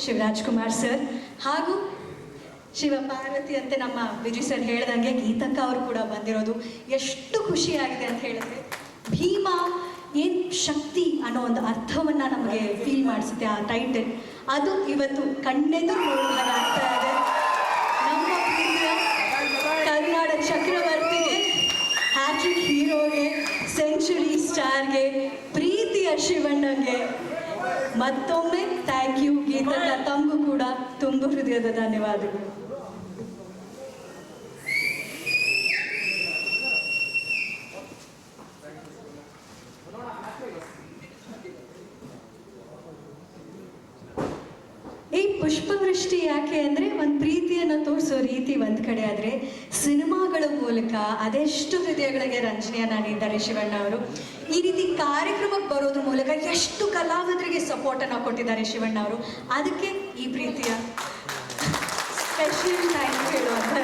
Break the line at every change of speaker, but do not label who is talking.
Shivraj Kumar sir ಹಾಗೂ ಶಿವಪಾರ್ವತಿ ಅಂತ ನಮ್ಮ ವಿಜಯ್ ಸರ್ ಹೇಳ್ದಂಗೆ ಗೀತಕ್ಕ ಅವರು ಕೂಡ ಬಂದಿರೋದು ಎಷ್ಟು ಖುಷಿಯಾಗಿದೆ ಅಂತ ಹೇಳಿದ್ರೆ ಭೀಮ ಏನು ಶಕ್ತಿ ಅನ್ನೋ ಒಂದು ಅರ್ಥವನ್ನು ನಮಗೆ ಫೀಲ್ ಮಾಡಿಸುತ್ತೆ ಆ ಟೈಟಲ್. ಅದು ಇವತ್ತು ಕಣ್ಣೆದುರು ನೋಡಿದಾಗ ಆಗ್ತಾ ಇದೆ. ನಮ್ಮ ಪ್ರೀತಿಯ ಕನ್ನಡ ಚಕ್ರವರ್ತಿಗೆ, ಹ್ಯಾಟ್ರಿಕ್ ಹೀರೋಗೆ, ಸೆಂಚುರಿ ಸ್ಟಾರ್ಗೆ, ಪ್ರೀತಿಯ ಶಿವಣ್ಣಗೆ ಮತ್ತೊಮ್ಮೆ ಥ್ಯಾಂಕ್ ಯು. ಗೀತಕ್ಕ ತಮಗೂ ಕೂಡ ತುಂಬ ಹೃದಯದ ಧನ್ಯವಾದಗಳು. ಈ ಪುಷ್ಪವೃಷ್ಟಿ ಯಾಕೆ ಅಂದರೆ ಒಂದು ಪ್ರೀತಿಯನ್ನು ತೋರಿಸೋ ರೀತಿ ಒಂದು ಕಡೆ ಆದರೆ ಸಿನಿಮಾಗಳ ಮೂಲಕ ಅದೆಷ್ಟು ಹೃದಯಗಳಿಗೆ ರಂಜನೆಯನ್ನು ನೀಡಿದ್ದಾರೆ ಶಿವಣ್ಣ ಅವರು. ಈ ರೀತಿ ಕಾರ್ಯಕ್ರಮಕ್ಕೆ ಬರೋದ್ರ ಮೂಲಕ ಎಷ್ಟು ಕಲಾವಿದರಿಗೆ ಸಪೋರ್ಟನ್ನು ಕೊಟ್ಟಿದ್ದಾರೆ ಶಿವಣ್ಣ ಅವರು. ಅದಕ್ಕೆ ಈ ಪ್ರೀತಿಯ ಸ್ಪೆಷಲ್ ಥ್ಯಾಂಕ್ ಹೇಳುವಂಥ